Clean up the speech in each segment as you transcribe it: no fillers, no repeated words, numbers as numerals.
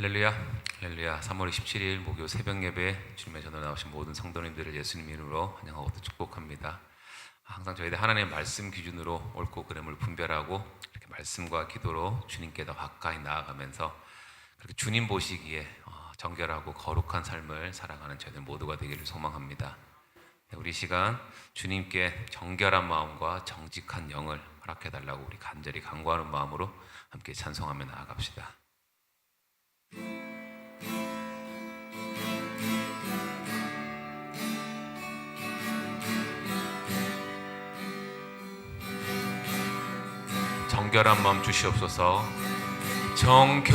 할렐루야, 할렐루야. 3월 27일 목요 새벽 예배 주님의 전으로 나오신 모든 성도님들을 예수님 이름으로 환영하고 축복합니다. 항상 저희들 하나님의 말씀 기준으로 옳고 그름을 분별하고 이렇게 말씀과 기도로 주님께 더 가까이 나아가면서 그렇게 주님 보시기에 정결하고 거룩한 삶을 살아가는 저희들 모두가 되기를 소망합니다. 우리 시간 주님께 정결한 마음과 정직한 영을 허락해달라고 우리 간절히 간구하는 마음으로 함께 찬송하며 나아갑시다. 정결한 마음 주시옵소서. 정결한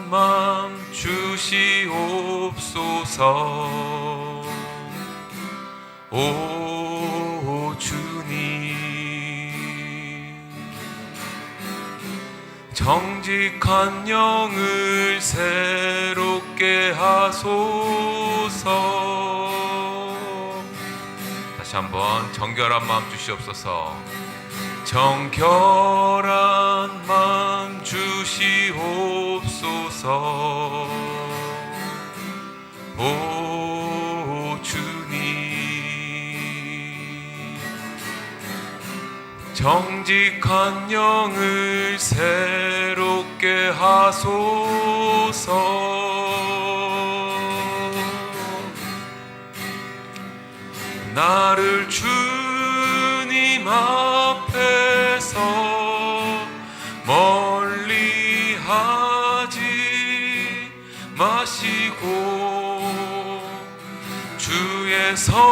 마음 주시옵소서. 오 주님, 정직한 영을 새롭게 하소서. 다시 한번 정결한 마음 주시옵소서. 정결한 마음 주시옵소서. 오 주님, 정직한 영을 새롭게 하소서. 나를 주님 앞에서 멀리 하지 마시고 주의 성령을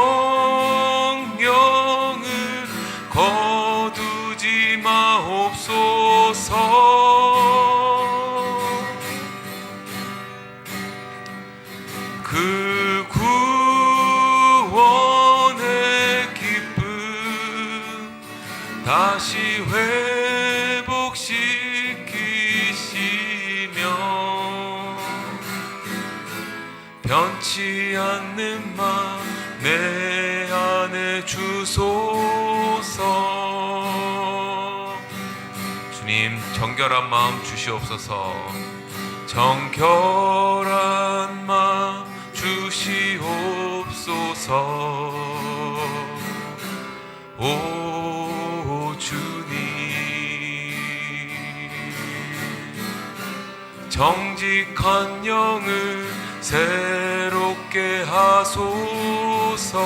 거두지 마옵소서. 그 구원의 기쁨 다시 회복시키시며 변치 않는 마음 내 안에 주소서. 주님, 정결한 마음 주시옵소서. 정결한 마음 주시옵소서. 오 주님, 정직한 영을 새롭게 하소서.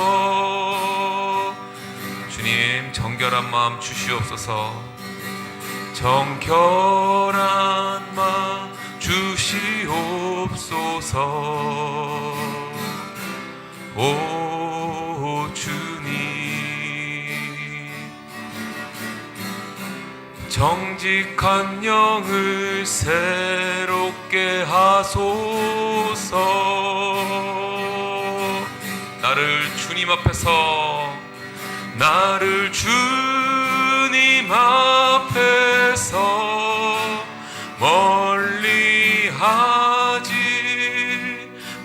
주님, 정결한 마음 주시옵소서. 정결한 마음 주시옵소서. 오 주님, 정직한 영을 새롭게 하소서. 나를 주님 앞에서, 나를 주님 앞에서 멀리 하지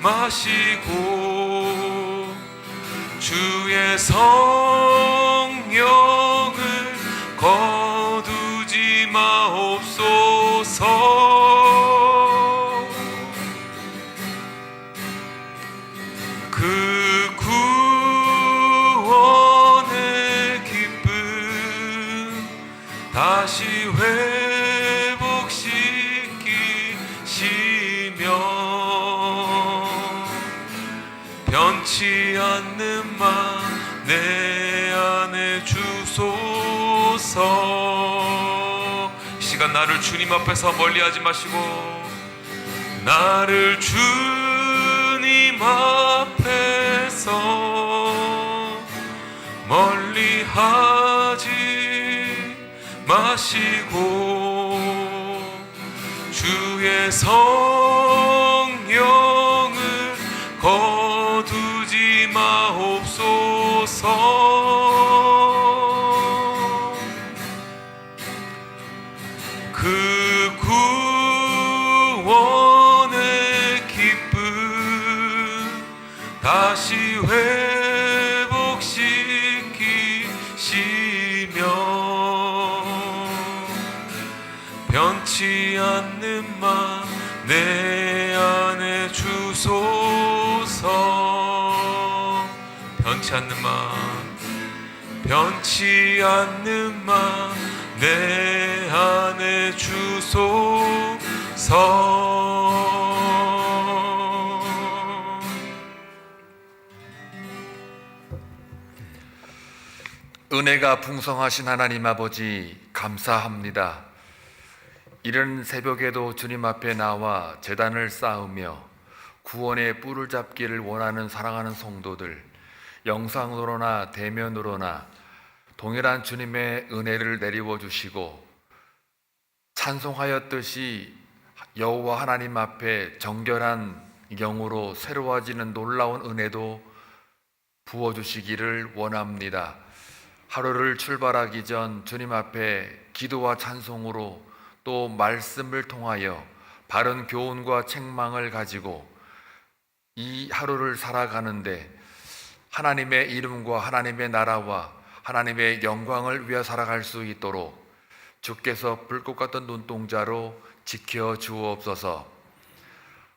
마시고 주의 성령을 거두지 마옵소서. 그 구원의 기쁨 다시 회복시키시며 변치 않는 마음 내 안에 주소서. 이 시간 나를 주님 앞에서 멀리하지 마시고, 나를 주님 앞에서 멀리하지 마시고 주의 성령을 거두지 마옵소서. 그 구원의 기쁨 다시 회복시키시며 변치 않는 마음 내 안에 주소서. 변치 않는 마음, 변치 않는 마음 내 안에 주소서. 은혜가 풍성하신 하나님 아버지 감사합니다. 이른 새벽에도 주님 앞에 나와 제단을 쌓으며 구원의 뿔을 잡기를 원하는 사랑하는 성도들, 영상으로나 대면으로나 동일한 주님의 은혜를 내리워 주시고 찬송하였듯이 여호와 하나님 앞에 정결한 영으로 새로워지는 놀라운 은혜도 부어주시기를 원합니다. 하루를 출발하기 전 주님 앞에 기도와 찬송으로 또 말씀을 통하여 바른 교훈과 책망을 가지고 이 하루를 살아가는데 하나님의 이름과 하나님의 나라와 하나님의 영광을 위해 살아갈 수 있도록 주께서 불꽃 같은 눈동자로 지켜 주옵소서.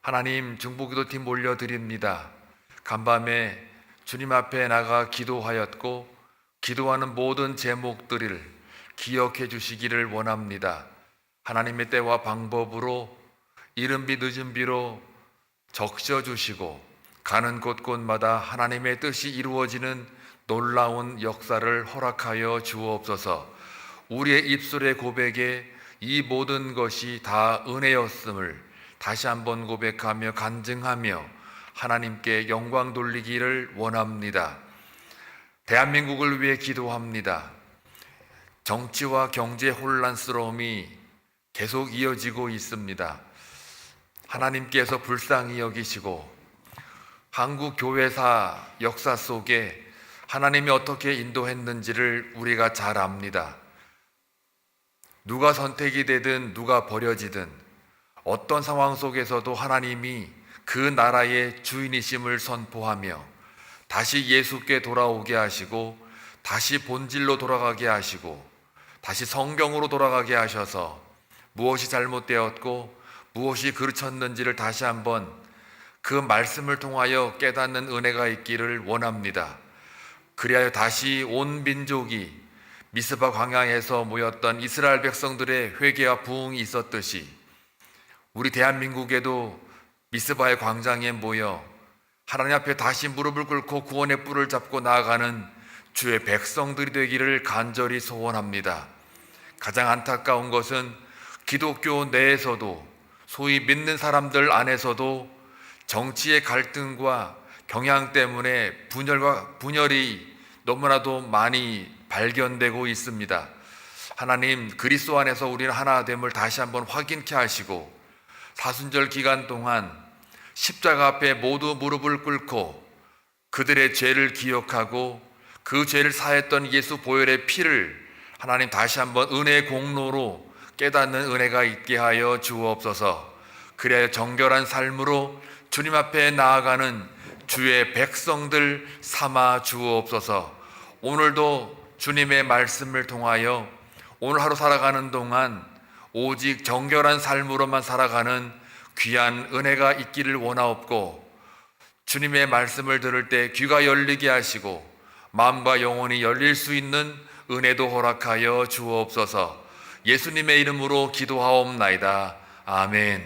하나님, 중보기도팀 올려드립니다. 간밤에 주님 앞에 나가 기도하였고 기도하는 모든 제목들을 기억해 주시기를 원합니다. 하나님의 때와 방법으로 이른 비 늦은 비로 적셔 주시고 가는 곳곳마다 하나님의 뜻이 이루어지는 놀라운 역사를 허락하여 주옵소서. 우리의 입술의 고백에 이 모든 것이 다 은혜였음을 다시 한번 고백하며 간증하며 하나님께 영광 돌리기를 원합니다. 대한민국을 위해 기도합니다. 정치와 경제 혼란스러움이 계속 이어지고 있습니다. 하나님께서 불쌍히 여기시고 한국 교회사 역사 속에 하나님이 어떻게 인도했는지를 우리가 잘 압니다. 누가 선택이 되든 누가 버려지든 어떤 상황 속에서도 하나님이 그 나라의 주인이심을 선포하며 다시 예수께 돌아오게 하시고 다시 본질로 돌아가게 하시고 다시 성경으로 돌아가게 하셔서 무엇이 잘못되었고 무엇이 그르쳤는지를 다시 한번 그 말씀을 통하여 깨닫는 은혜가 있기를 원합니다. 그리하여 다시 온 민족이 미스바 광야에서 모였던 이스라엘 백성들의 회개와 부흥이 있었듯이 우리 대한민국에도 미스바의 광장에 모여 하나님 앞에 다시 무릎을 꿇고 구원의 뿔을 잡고 나아가는 주의 백성들이 되기를 간절히 소원합니다. 가장 안타까운 것은 기독교 내에서도 소위 믿는 사람들 안에서도 정치의 갈등과 경향 때문에 분열이 너무나도 많이 발견되고 있습니다. 하나님, 그리스도 안에서 우리는 하나됨을 다시 한번 확인케 하시고 사순절 기간 동안 십자가 앞에 모두 무릎을 꿇고 그들의 죄를 기억하고 그 죄를 사했던 예수 보혈의 피를 하나님 다시 한번 은혜의 공로로 깨닫는 은혜가 있게 하여 주옵소서. 그래야 정결한 삶으로 주님 앞에 나아가는 주의 백성들 삼아 주옵소서. 오늘도 주님의 말씀을 통하여 오늘 하루 살아가는 동안 오직 정결한 삶으로만 살아가는 귀한 은혜가 있기를 원하옵고 주님의 말씀을 들을 때 귀가 열리게 하시고 마음과 영혼이 열릴 수 있는 은혜도 허락하여 주옵소서. 예수님의 이름으로 기도하옵나이다. 아멘.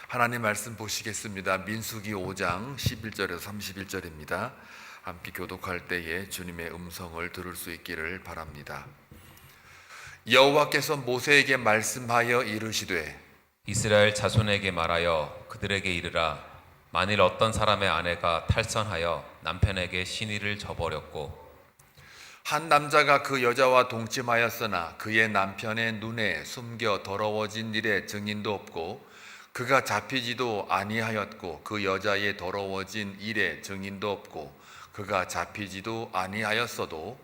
하나님 말씀 보시겠습니다. 민수기 5장 11절에서 31절입니다. 함께 교독할 때에 주님의 음성을 들을 수 있기를 바랍니다. 여호와께서 모세에게 말씀하여 이르시되 이스라엘 자손에게 말하여 그들에게 이르라. 만일 어떤 사람의 아내가 탈선하여 남편에게 신의를 저버렸고 한 남자가 그 여자와 동침하였으나 그의 남편의 눈에 숨겨 더러워진 일에 증인도 없고 그가 잡히지도 아니하였고 그 여자의 더러워진 일에 증인도 없고 그가 잡히지도 아니하였어도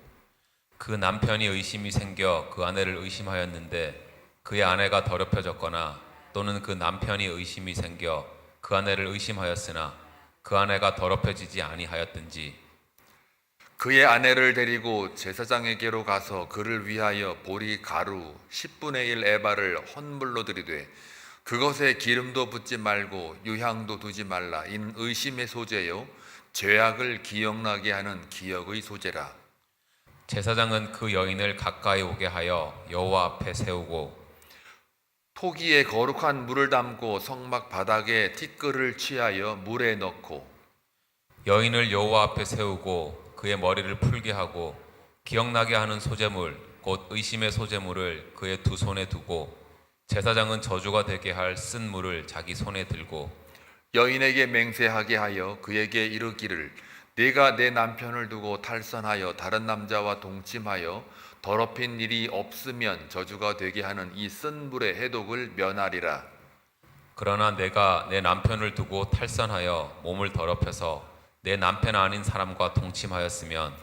그 남편이 의심이 생겨 그 아내를 의심하였는데 그의 아내가 더럽혀졌거나 또는 그 남편이 의심이 생겨 그 아내를 의심하였으나 그 아내가 더럽혀지지 아니하였든지 그의 아내를 데리고 제사장에게로 가서 그를 위하여 보리 가루 10분의 1 에바를 헌물로 드리되 그것에 기름도 붓지 말고 유향도 두지 말라. 이는 의심의 소재요 죄악을 기억나게 하는 기억의 소재라. 제사장은 그 여인을 가까이 오게 하여 여호와 앞에 세우고 토기에 거룩한 물을 담고 성막 바닥에 티끌을 취하여 물에 넣고 여인을 여호와 앞에 세우고 그의 머리를 풀게 하고 기억나게 하는 소재물 곧 의심의 소재물을 그의 두 손에 두고 제사장은 저주가 되게 할 쓴 물을 자기 손에 들고 여인에게 맹세하게 하여 그에게 이르기를 네가 내 남편을 두고 탈선하여 다른 남자와 동침하여 더럽힌 일이 없으면 저주가 되게 하는 이 쓴 물의 해독을 면하리라. 그러나 내가 내 남편을 두고 탈선하여 몸을 더럽혀서 내 남편 아닌 사람과 동침하였으면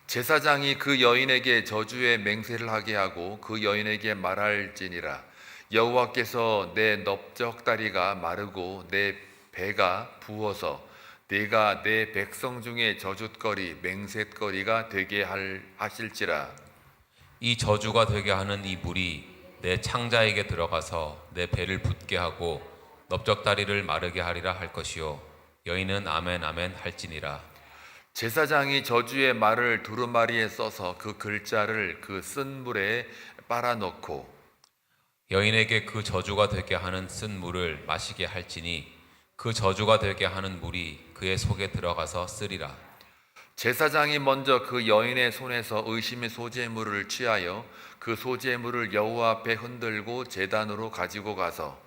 제사장이 그 여인에게 저주의 맹세를 하게 하고 그 여인에게 말할지니라. 여호와께서 내 넓적다리가 마르고 내 배가 부어서 네가 내 백성 중에 저주거리 맹세거리가 되게 하실지라. 이 저주가 되게 하는 이 물이 내 창자에게 들어가서 내 배를 붓게 하고 넓적다리를 마르게 하리라 할 것이요 여인은 아멘 아멘 할지니라. 제사장이 저주의 말을 두루마리에 써서 그 글자를 그 쓴 물에 빨아넣고 여인에게 그 저주가 되게 하는 쓴 물을 마시게 할지니 그 저주가 되게 하는 물이 그의 속에 들어가서 쓰리라. 제사장이 먼저 그 여인의 손에서 의심의 소재물을 취하여 그 소재물을 여호와 앞에 흔들고 제단으로 가지고 가서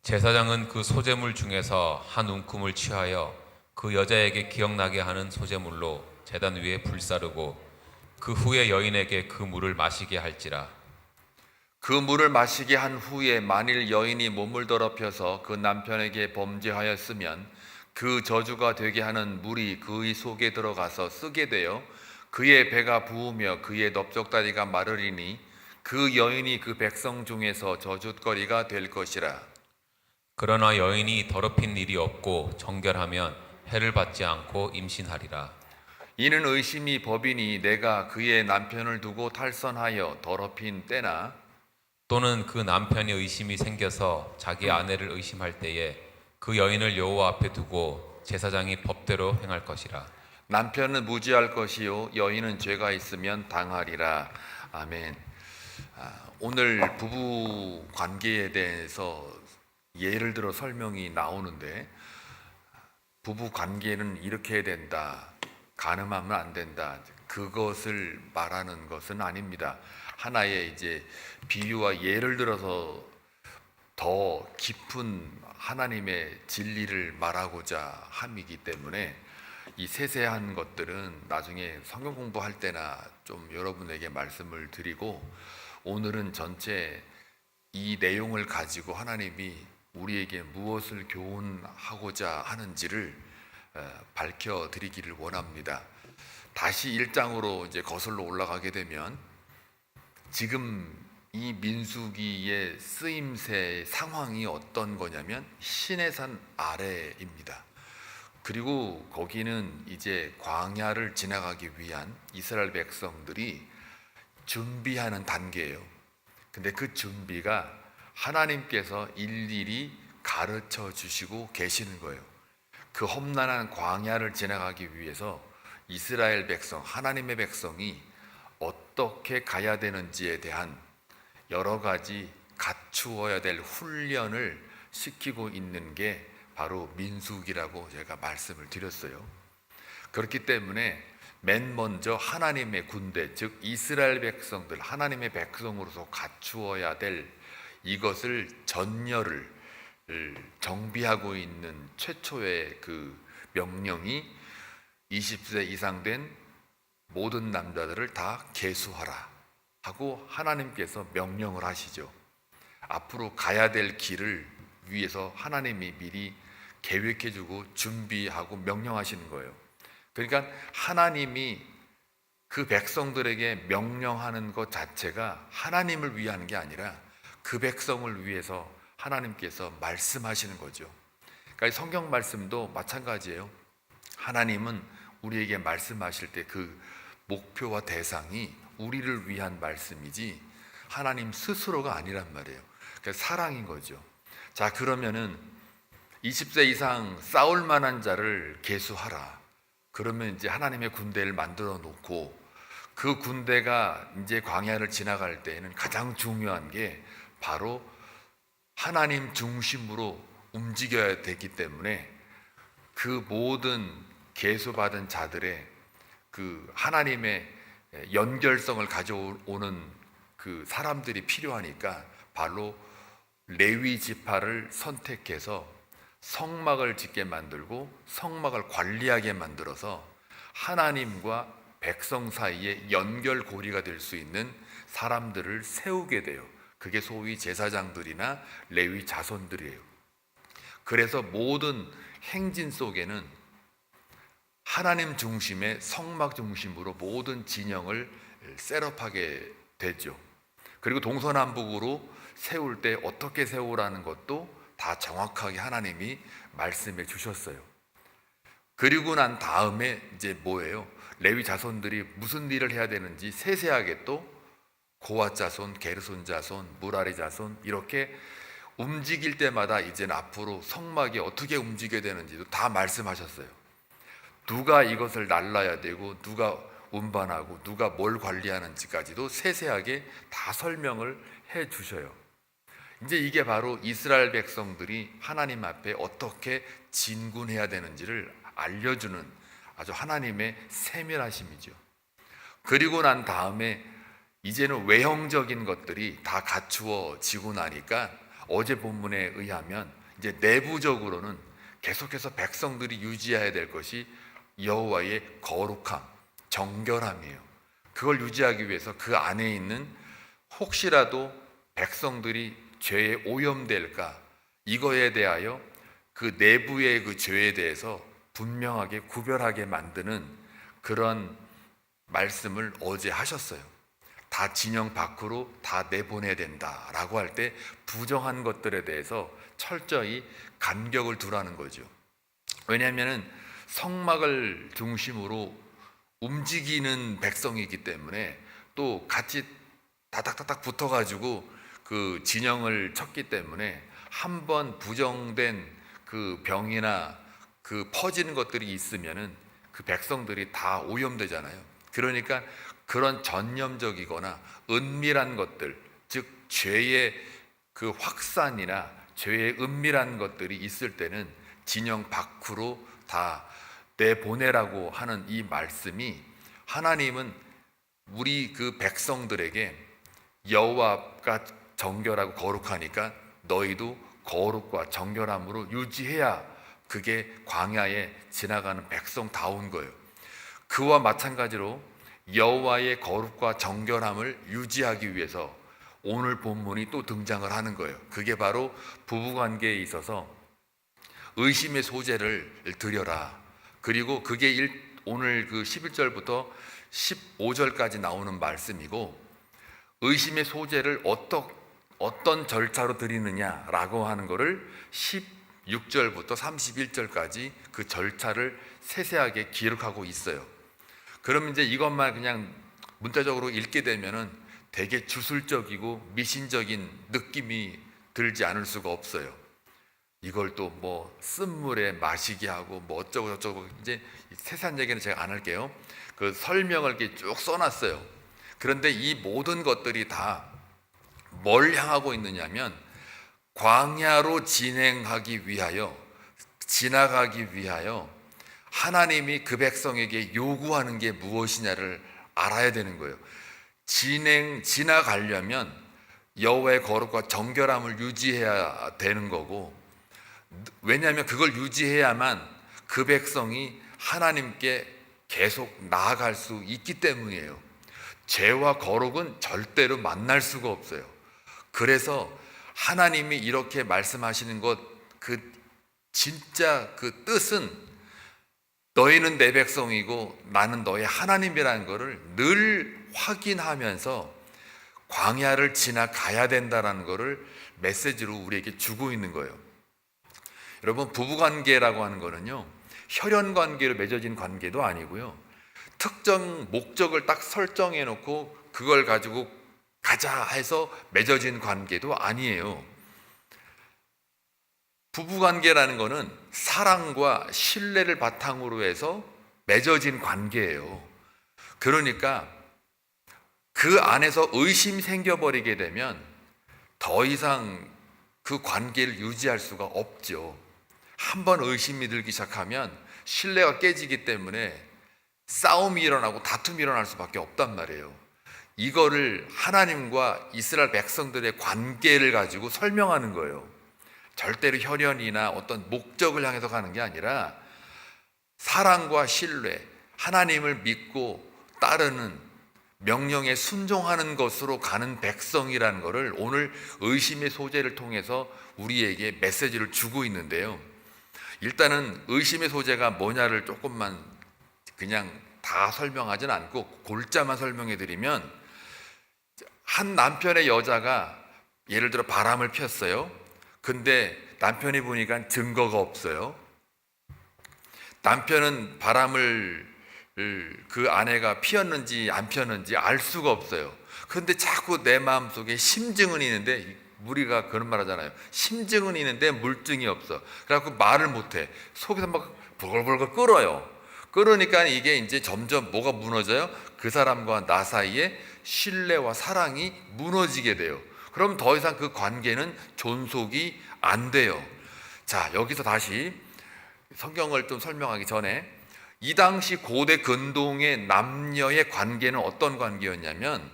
제사장은 그 소재물 중에서 한 움큼을 취하여 그 여자에게 기억나게 하는 소재물로 제단 위에 불사르고 그 후에 여인에게 그 물을 마시게 할지라. 그 물을 마시게 한 후에 만일 여인이 몸을 더럽혀서 그 남편에게 범죄하였으면 그 저주가 되게 하는 물이 그의 속에 들어가서 쓰게 되어 그의 배가 부으며 그의 넓적다리가 마르리니 그 여인이 그 백성 중에서 저주거리가 될 것이라. 그러나 여인이 더럽힌 일이 없고 정결하면 해를 받지 않고 임신하리라. 이는 의심이 법이니 내가 그의 남편을 두고 탈선하여 더럽힌 때나 또는 그 남편이 의심이 생겨서 자기 아내를 의심할 때에 그 여인을 여호와 앞에 두고 제사장이 법대로 행할 것이라. 남편은 무죄할 것이요 여인은 죄가 있으면 당하리라. 아멘. 오늘 부부 관계에 대해서 예를 들어 설명이 나오는데 부부 관계는 이렇게 해야 된다. 간음하면 안 된다. 그것을 말하는 것은 아닙니다. 하나의 이제 비유와 예를 들어서 더 깊은 하나님의 진리를 말하고자 함이기 때문에 이 세세한 것들은 나중에 성경 공부할 때나 좀 여러분에게 말씀을 드리고 오늘은 전체 이 내용을 가지고 하나님이 우리에게 무엇을 교훈하고자 하는지를 밝혀 드리기를 원합니다. 다시 1장으로 이제 거슬러 올라가게 되면 지금 이 민수기의 쓰임새 상황이 어떤 거냐면 시내산 아래입니다. 그리고 거기는 이제 광야를 지나가기 위한 이스라엘 백성들이 준비하는 단계예요. 근데 그 준비가 하나님께서 일일이 가르쳐 주시고 계시는 거예요. 그 험난한 광야를 지나가기 위해서 이스라엘 백성, 하나님의 백성이 어떻게 가야 되는지에 대한 여러 가지 갖추어야 될 훈련을 시키고 있는 게 바로 민수기라고 제가 말씀을 드렸어요. 그렇기 때문에 맨 먼저 하나님의 군대, 즉 이스라엘 백성들, 하나님의 백성으로서 갖추어야 될 이것을 전열을 정비하고 있는 최초의 그 명령이 20세 이상 된 모든 남자들을 다 계수하라 하고 하나님께서 명령을 하시죠. 앞으로 가야 될 길을 위해서 하나님이 미리 계획해주고 준비하고 명령하시는 거예요. 그러니까 하나님이 그 백성들에게 명령하는 것 자체가 하나님을 위한 게 아니라 그 백성을 위해서 하나님께서 말씀하시는 거죠. 그러니까 성경 말씀도 마찬가지예요. 하나님은 우리에게 말씀하실 때 그 목표와 대상이 우리를 위한 말씀이지 하나님 스스로가 아니란 말이에요. 그러니까 사랑인 거죠. 자, 그러면은 20세 이상 싸울 만한 자를 계수하라. 그러면 이제 하나님의 군대를 만들어 놓고 그 군대가 이제 광야를 지나갈 때에는 가장 중요한 게 바로 하나님 중심으로 움직여야 되기 때문에 그 모든 계수받은 자들의 그 하나님의 연결성을 가져오는 그 사람들이 필요하니까 바로 레위 지파를 선택해서 성막을 짓게 만들고 성막을 관리하게 만들어서 하나님과 백성 사이에 연결고리가 될 수 있는 사람들을 세우게 돼요. 그게 소위 제사장들이나 레위 자손들이에요. 그래서 모든 행진 속에는 하나님 중심의 성막 중심으로 모든 진영을 셋업하게 되죠. 그리고 동서남북으로 세울 때 어떻게 세우라는 것도 다 정확하게 하나님이 말씀해 주셨어요. 그리고 난 다음에 이제 뭐예요? 레위 자손들이 무슨 일을 해야 되는지 세세하게 또 고핫 자손, 게르손 자손, 무라리 자손 이렇게 움직일 때마다 이제는 앞으로 성막이 어떻게 움직여야 되는지도 다 말씀하셨어요. 누가 이것을 날라야 되고 누가 운반하고 누가 뭘 관리하는지까지도 세세하게 다 설명을 해 주셔요. 이제 이게 바로 이스라엘 백성들이 하나님 앞에 어떻게 진군해야 되는지를 알려주는 아주 하나님의 세밀하심이죠. 그리고 난 다음에 이제는 외형적인 것들이 다 갖추어지고 나니까 어제 본문에 의하면 이제 내부적으로는 계속해서 백성들이 유지해야 될 것이 여호와의 거룩함, 정결함이에요. 그걸 유지하기 위해서 그 안에 있는 혹시라도 백성들이 죄에 오염될까 이거에 대하여 그 내부의 그 죄에 대해서 분명하게 구별하게 만드는 그런 말씀을 어제 하셨어요. 다 진영 밖으로 다 내보내야 된다라고 할 때 부정한 것들에 대해서 철저히 간격을 두라는 거죠. 왜냐하면 성막을 중심으로 움직이는 백성이기 때문에 또 같이 다닥다닥 붙어가지고 그 진영을 쳤기 때문에 한번 부정된 그 병이나 그 퍼지는 것들이 있으면은 그 백성들이 다 오염되잖아요. 그러니까 그런 전념적이거나 은밀한 것들, 즉 죄의 그 확산이나 죄의 은밀한 것들이 있을 때는 진영 밖으로 다 내보내라고 하는 이 말씀이 하나님은 우리 그 백성들에게 여호와가 정결하고 거룩하니까 너희도 거룩과 정결함으로 유지해야 그게 광야에 지나가는 백성다운 거예요. 그와 마찬가지로 여호와의 거룩과 정결함을 유지하기 위해서 오늘 본문이 또 등장을 하는 거예요. 그게 바로 부부관계에 있어서 의심의 소재를 드려라. 그리고 그게 오늘 그 11절부터 15절까지 나오는 말씀이고, 의심의 소재를 어떤 절차로 드리느냐라고 하는 거를 16절부터 31절까지 그 절차를 세세하게 기록하고 있어요. 그럼 이제 이것만 그냥 문자적으로 읽게 되면은 되게 주술적이고 미신적인 느낌이 들지 않을 수가 없어요. 이걸 또 뭐 쓴물에 마시게 하고 뭐 어쩌고 저쩌고, 이제 세세한 얘기는 제가 안 할게요. 그 설명을 이렇게 쭉 써놨어요. 그런데 이 모든 것들이 다 뭘 향하고 있느냐면 광야로 지나가기 위하여 하나님이 그 백성에게 요구하는 게 무엇이냐를 알아야 되는 거예요. 지나가려면 여호와의 거룩과 정결함을 유지해야 되는 거고, 왜냐하면 그걸 유지해야만 그 백성이 하나님께 계속 나아갈 수 있기 때문이에요. 죄와 거룩은 절대로 만날 수가 없어요. 그래서 하나님이 이렇게 말씀하시는 것, 그 진짜 그 뜻은 너희는 내 백성이고 나는 너의 하나님이라는 것을 늘 확인하면서 광야를 지나가야 된다는 것을 메시지로 우리에게 주고 있는 거예요. 여러분, 부부관계라고 하는 거는요, 혈연관계로 맺어진 관계도 아니고요, 특정 목적을 딱 설정해 놓고 그걸 가지고 가자 해서 맺어진 관계도 아니에요. 부부관계라는 거는 사랑과 신뢰를 바탕으로 해서 맺어진 관계예요. 그러니까 그 안에서 의심이 생겨버리게 되면 더 이상 그 관계를 유지할 수가 없죠. 한번 의심이 들기 시작하면 신뢰가 깨지기 때문에 싸움이 일어나고 다툼이 일어날 수밖에 없단 말이에요. 이거를 하나님과 이스라엘 백성들의 관계를 가지고 설명하는 거예요. 절대로 혈연이나 어떤 목적을 향해서 가는 게 아니라 사랑과 신뢰, 하나님을 믿고 따르는 명령에 순종하는 것으로 가는 백성이라는 것을 오늘 의심의 소재를 통해서 우리에게 메시지를 주고 있는데요. 일단은 의심의 소재가 뭐냐를 조금만 그냥 다 설명하진 않고 골자만 설명해 드리면, 한 남편의 여자가 예를 들어 바람을 폈어요. 근데 남편이 보니까 증거가 없어요. 남편은 바람을 그 아내가 피웠는지 안 피웠는지 알 수가 없어요. 근데 자꾸 내 마음속에 심증은 있는데, 우리가 그런 말 하잖아요. 심증은 있는데 물증이 없어. 그래갖고 말을 못해. 속에서 막 벌벌벌 끓어요. 그러니까 이게 이제 점점 뭐가 무너져요? 그 사람과 나 사이에 신뢰와 사랑이 무너지게 돼요. 그럼 더 이상 그 관계는 존속이 안 돼요. 자, 여기서 다시 성경을 좀 설명하기 전에, 이 당시 고대 근동의 남녀의 관계는 어떤 관계였냐면,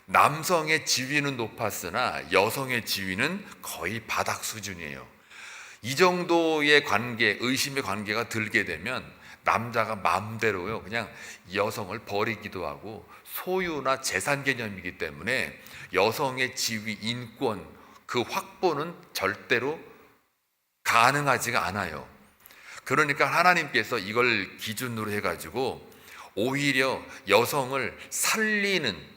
남성의 지위는 높았으나 여성의 지위는 거의 바닥 수준이에요. 이 정도의 관계, 의심의 관계가 들게 되면 남자가 마음대로요 그냥 여성을 버리기도 하고, 소유나 재산 개념이기 때문에 여성의 지위, 인권 그 확보는 절대로 가능하지가 않아요. 그러니까 하나님께서 이걸 기준으로 해가지고 오히려 여성을 살리는,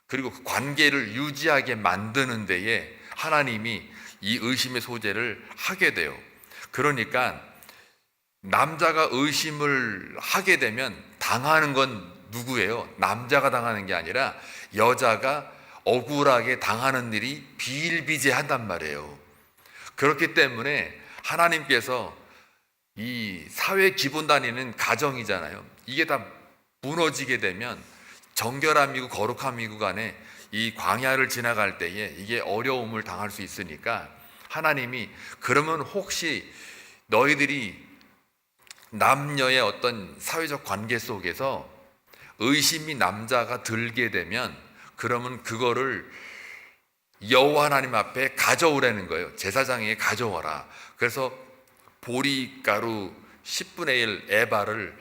그리고 그 관계를 유지하게 만드는 데에 하나님이 이 의심의 소재를 하게 돼요. 그러니까 남자가 의심을 하게 되면 당하는 건 누구예요? 남자가 당하는 게 아니라 여자가 억울하게 당하는 일이 비일비재한단 말이에요. 그렇기 때문에 하나님께서 이 사회 기본단위는 가정이잖아요. 이게 다 무너지게 되면 정결함이고 거룩함이고 간에 이 광야를 지나갈 때에 이게 어려움을 당할 수 있으니까, 하나님이 그러면 혹시 너희들이 남녀의 어떤 사회적 관계 속에서 의심이 남자가 들게 되면, 그러면 그거를 여호와 하나님 앞에 가져오라는 거예요. 제사장에게 가져와라. 그래서 보리가루 10분의 1 에바를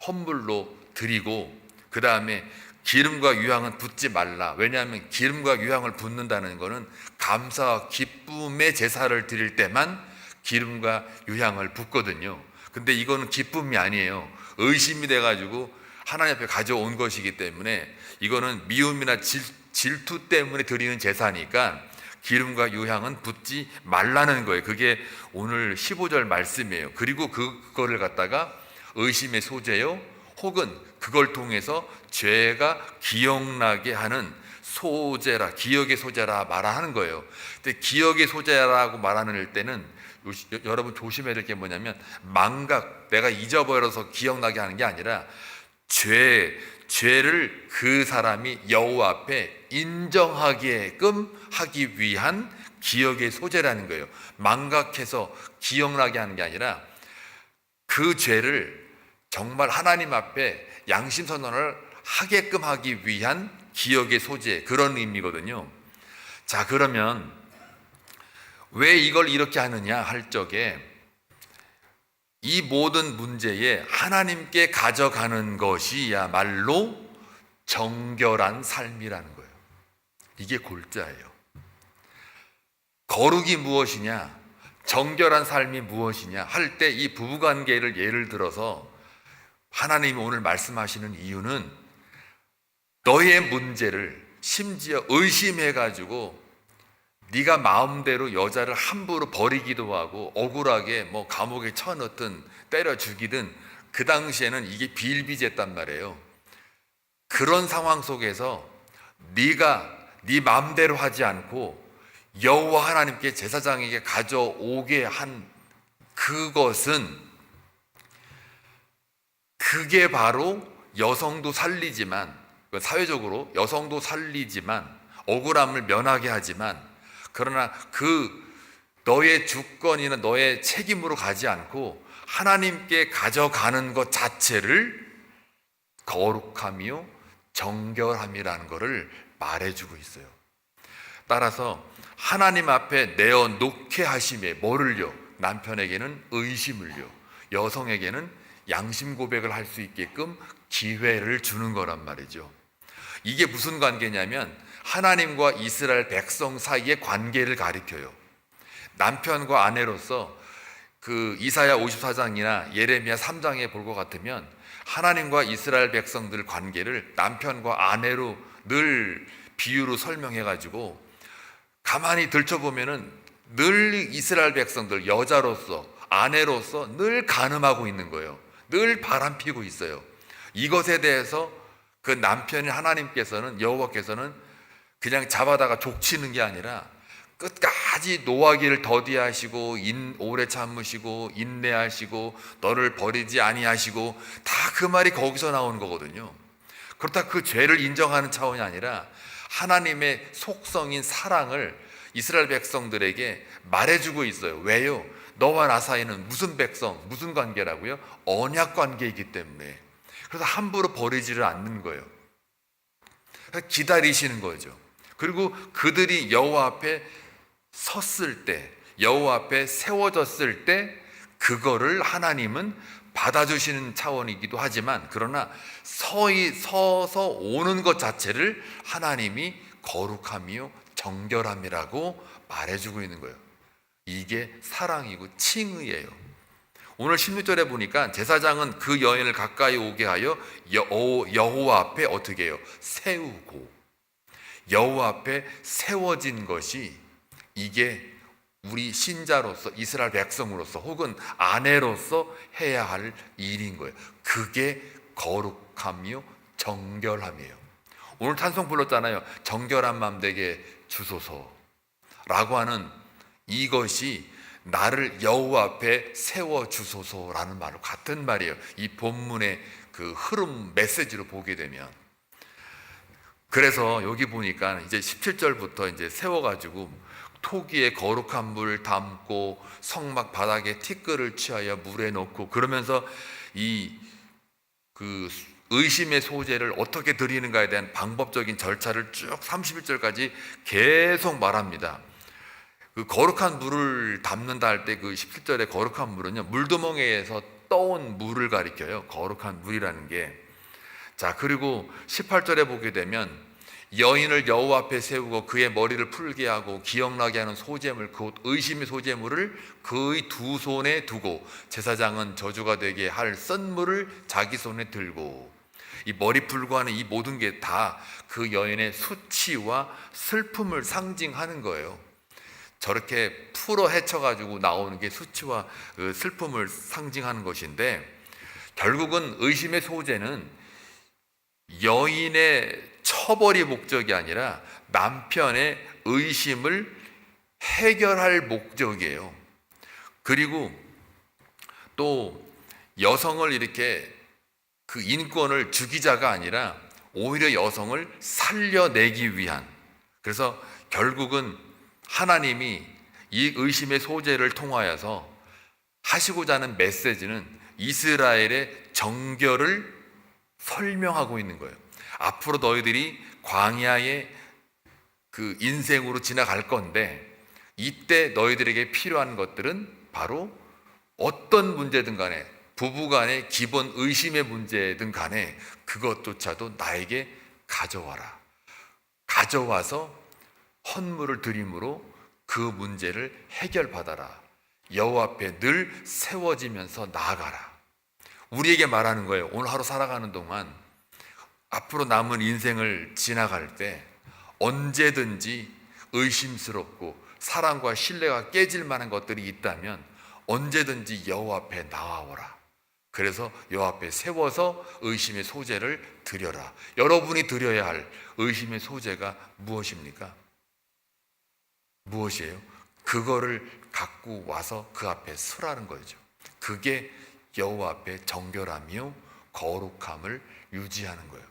헌물로 드리고, 그 다음에 기름과 유향은 붓지 말라. 왜냐하면 기름과 유향을 붓는다는 것은 감사와 기쁨의 제사를 드릴 때만 기름과 유향을 붓거든요. 근데 이거는 기쁨이 아니에요. 의심이 돼가지고 하나님 앞에 가져온 것이기 때문에 이거는 미움이나 질투 때문에 드리는 제사니까 기름과 유향은 붓지 말라는 거예요. 그게 오늘 15절 말씀이에요. 그리고 그거를 갖다가 의심의 소재요, 혹은 그걸 통해서 죄가 기억나게 하는 소재라, 기억의 소재라 말하는 거예요. 근데 기억의 소재라고 말하는 때는 여러분 조심해야 될 게 뭐냐면, 망각, 내가 잊어버려서 기억나게 하는 게 아니라 죄를 그 사람이 여호와 앞에 인정하게끔 하기 위한 기억의 소재라는 거예요. 망각해서 기억나게 하는 게 아니라 그 죄를 정말 하나님 앞에 양심 선언을 하게끔 하기 위한 기억의 소재, 그런 의미거든요. 자, 그러면 왜 이걸 이렇게 하느냐 할 적에, 이 모든 문제에 하나님께 가져가는 것이야말로 정결한 삶이라는 거예요. 이게 골자예요. 거룩이 무엇이냐, 정결한 삶이 무엇이냐 할 때 이 부부관계를 예를 들어서 하나님이 오늘 말씀하시는 이유는, 너의 문제를 심지어 의심해가지고 네가 마음대로 여자를 함부로 버리기도 하고 억울하게 뭐 감옥에 쳐넣든 때려 죽이든, 그 당시에는 이게 비일비재했단 말이에요. 그런 상황 속에서 네가 네 마음대로 하지 않고 여호와 하나님께 제사장에게 가져오게 한 그게 바로 여성도 살리지만, 사회적으로 여성도 살리지만, 억울함을 면하게 하지만, 그러나 너의 주권이나 너의 책임으로 가지 않고 하나님께 가져가는 것 자체를 거룩함이요 정결함이라는 것을 말해주고 있어요. 따라서 하나님 앞에 내어놓게 하심에 뭐를요? 남편에게는 의심을요, 여성에게는 양심 고백을 할 수 있게끔 기회를 주는 거란 말이죠. 이게 무슨 관계냐면 하나님과 이스라엘 백성 사이의 관계를 가리켜요. 남편과 아내로서 그 이사야 54장이나 예레미야 3장에 볼 것 같으면 하나님과 이스라엘 백성들 관계를 남편과 아내로 늘 비유로 설명해 가지고 가만히 들춰보면은 늘 이스라엘 백성들, 여자로서 아내로서 늘 간음하고 있는 거예요. 늘 바람피고 있어요. 이것에 대해서 그 남편인 하나님께서는, 여호와께서는 그냥 잡아다가 족치는 게 아니라 끝까지 노하기를 더디하시고 오래 참으시고 인내하시고 너를 버리지 아니하시고, 다 그 말이 거기서 나오는 거거든요. 그렇다 그 죄를 인정하는 차원이 아니라 하나님의 속성인 사랑을 이스라엘 백성들에게 말해주고 있어요. 왜요? 너와 나 사이는 무슨 백성, 무슨 관계라고요? 언약 관계이기 때문에. 그래서 함부로 버리지를 않는 거예요. 기다리시는 거죠. 그리고 그들이 여호와 앞에 섰을 때, 여호와 앞에 세워졌을 때 그거를 하나님은 받아주시는 차원이기도 하지만, 그러나 서서 오는 것 자체를 하나님이 거룩함이요 정결함이라고 말해주고 있는 거예요. 이게 사랑이고 칭의예요. 오늘 16절에 보니까 제사장은 그 여인을 가까이 오게 하여 여호와 앞에 어떻게 해요? 세우고, 여호와 앞에 세워진 것이 이게 우리 신자로서, 이스라엘 백성으로서 혹은 아내로서 해야 할 일인 거예요. 그게 거룩함이요 정결함이에요. 오늘 찬송 불렀잖아요. 정결한 맘 되게 주소서 라고 하는 이것이 나를 여호와 앞에 세워 주소서라는 말로 같은 말이에요. 이 본문의 그 흐름 메시지로 보게 되면. 그래서 여기 보니까 이제 17절부터 이제 세워가지고 토기에 거룩한 물 담고 성막 바닥에 티끌을 취하여 물에 넣고, 그러면서 그 의심의 소재를 어떻게 드리는가에 대한 방법적인 절차를 쭉 31절까지 계속 말합니다. 그 거룩한 물을 담는다 할 때 그 17절의 거룩한 물은요, 물두멍에서 떠온 물을 가리켜요. 거룩한 물이라는 게. 자, 그리고 18절에 보게 되면 여인을 여호와 앞에 세우고 그의 머리를 풀게 하고 기억나게 하는 소재물, 곧 의심의 소재물을 그의 두 손에 두고 제사장은 저주가 되게 할 썬물을 자기 손에 들고, 이 머리 풀고 하는 이 모든 게 다 그 여인의 수치와 슬픔을 상징하는 거예요. 저렇게 풀어 헤쳐가지고 나오는 게 수치와 슬픔을 상징하는 것인데, 결국은 의심의 소재는 여인의 처벌이 목적이 아니라 남편의 의심을 해결할 목적이에요. 그리고 또 여성을 이렇게 그 인권을 죽이자가 아니라 오히려 여성을 살려내기 위한, 그래서 결국은 하나님이 이 의심의 소재를 통하여서 하시고자 하는 메시지는 이스라엘의 정결을 설명하고 있는 거예요. 앞으로 너희들이 광야의 그 인생으로 지나갈 건데, 이때 너희들에게 필요한 것들은 바로 어떤 문제든 간에, 부부 간의 기본 의심의 문제든 간에 그것조차도 나에게 가져와라. 가져와서 헌물을 드림으로 그 문제를 해결받아라. 여호와 앞에 늘 세워지면서 나아가라. 우리에게 말하는 거예요. 오늘 하루 살아가는 동안, 앞으로 남은 인생을 지나갈 때 언제든지 의심스럽고 사랑과 신뢰가 깨질 만한 것들이 있다면 언제든지 여호와 앞에 나와오라. 그래서 여호와 앞에 세워서 의심의 소재를 드려라. 여러분이 드려야 할 의심의 소재가 무엇입니까? 무엇이에요? 그거를 갖고 와서 그 앞에 서라는 거죠. 그게 여호와 앞에 정결하며 거룩함을 유지하는 거예요.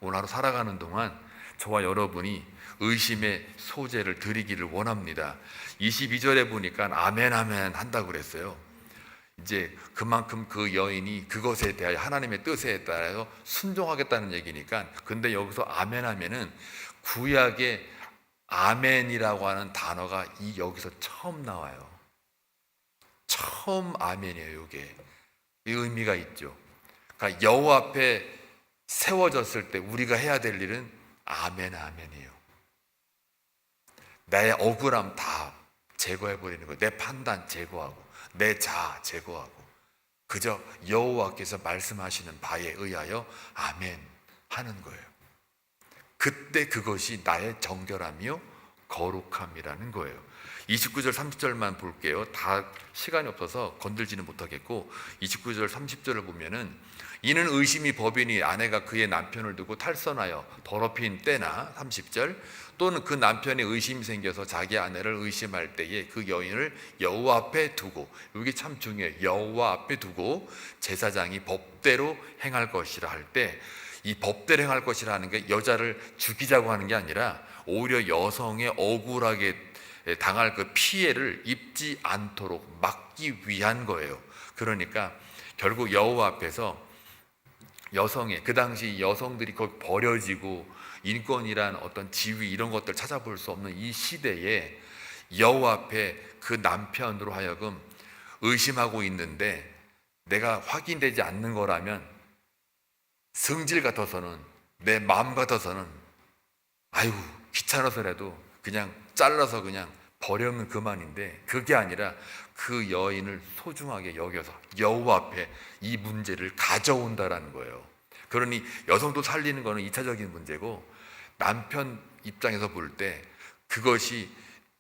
오늘 하루 살아가는 동안 저와 여러분이 의심의 소재를 드리기를 원합니다. 22절에 보니까 아멘 아멘 한다고 그랬어요. 이제 그만큼 그 여인이 그것에 대하여 하나님의 뜻에 따라서 순종하겠다는 얘기니까. 근데 여기서 아멘 하면은 구약의 아멘이라고 하는 단어가 여기서 처음 나와요. 처음 아멘이에요. 이게 이 의미가 있죠. 그러니까 여호와 앞에 세워졌을 때 우리가 해야 될 일은 아멘 아멘이에요. 내 억울함 다 제거해 버리는 거예요. 내 판단 제거하고 내 자아 제거하고 그저 여호와께서 말씀하시는 바에 의하여 아멘 하는 거예요. 그때 그것이 나의 정결함이요 거룩함이라는 거예요. 29절 30절만 볼게요. 다 시간이 없어서 건들지는 못하겠고 29절 30절을 보면은 이는 의심이 법이니 아내가 그의 남편을 두고 탈선하여 더럽힌 때나 30절 또는 그 남편의 의심이 생겨서 자기 아내를 의심할 때에 그 여인을 여호와 앞에 두고, 이게 참 중요해요. 여호와 앞에 두고 제사장이 법대로 행할 것이라 할 때, 이 법대로 행할 것이라는 게 여자를 죽이자고 하는 게 아니라 오히려 여성의 억울하게 당할 그 피해를 입지 않도록 막기 위한 거예요. 그러니까 결국 여호와 앞에서 여성의, 그 당시 여성들이 거기 버려지고 인권이란 어떤 지위 이런 것들 찾아볼 수 없는 이 시대에 여호와 앞에 그 남편으로 하여금 의심하고 있는데 내가 확인되지 않는 거라면 성질 같아서는, 내 마음 같아서는 아유 귀찮아서라도 그냥 잘라서 그냥 버려면 그만인데, 그게 아니라 그 여인을 소중하게 여겨서 여호와 앞에 이 문제를 가져온다라는 거예요. 그러니 여성도 살리는 거는 2차적인 문제고, 남편 입장에서 볼 때 그것이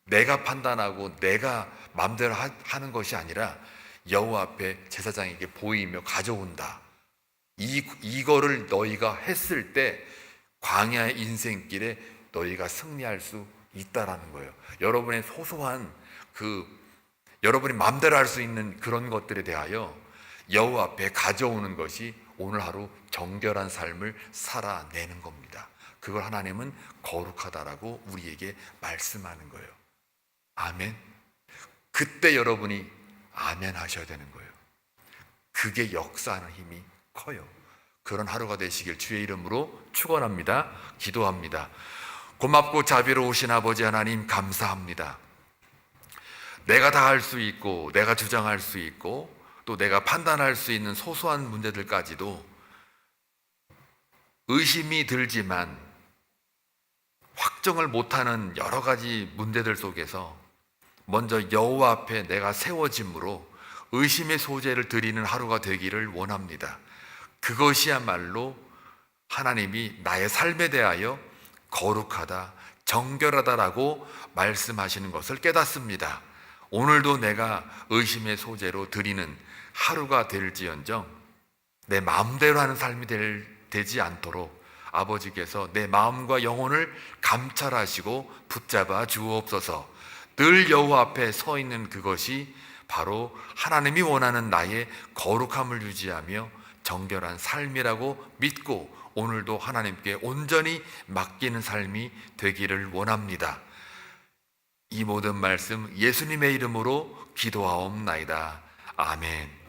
내가 판단하고 내가 마음대로 하는 것이 아니라 여호와 앞에 제사장에게 보이며 가져온다. 이거를 너희가 했을 때 광야의 인생길에 너희가 승리할 수 있다라는 거예요. 여러분의 소소한 여러분이 마음대로 할 수 있는 그런 것들에 대하여 여호와 앞에 가져오는 것이 오늘 하루 정결한 삶을 살아내는 겁니다. 그걸 하나님은 거룩하다라고 우리에게 말씀하는 거예요. 아멘. 그때 여러분이 아멘 하셔야 되는 거예요. 그게 역사하는 힘이 커요. 그런 하루가 되시길 주의 이름으로 축원합니다. 기도합니다. 고맙고 자비로우신 아버지 하나님, 감사합니다. 내가 다 할 수 있고 내가 주장할 수 있고 또 내가 판단할 수 있는 소소한 문제들까지도 의심이 들지만 확정을 못하는 여러 가지 문제들 속에서 먼저 여호와 앞에 내가 세워짐으로 의심의 소재를 드리는 하루가 되기를 원합니다. 그것이야말로 하나님이 나의 삶에 대하여 거룩하다, 정결하다라고 말씀하시는 것을 깨닫습니다. 오늘도 내가 의심의 소재로 드리는 하루가 될지언정 내 마음대로 하는 삶이 되지 않도록 아버지께서 내 마음과 영혼을 감찰하시고 붙잡아 주옵소서. 늘 여호와 앞에 서 있는 그것이 바로 하나님이 원하는 나의 거룩함을 유지하며 정결한 삶이라고 믿고 오늘도 하나님께 온전히 맡기는 삶이 되기를 원합니다. 이 모든 말씀 예수님의 이름으로 기도하옵나이다. 아멘.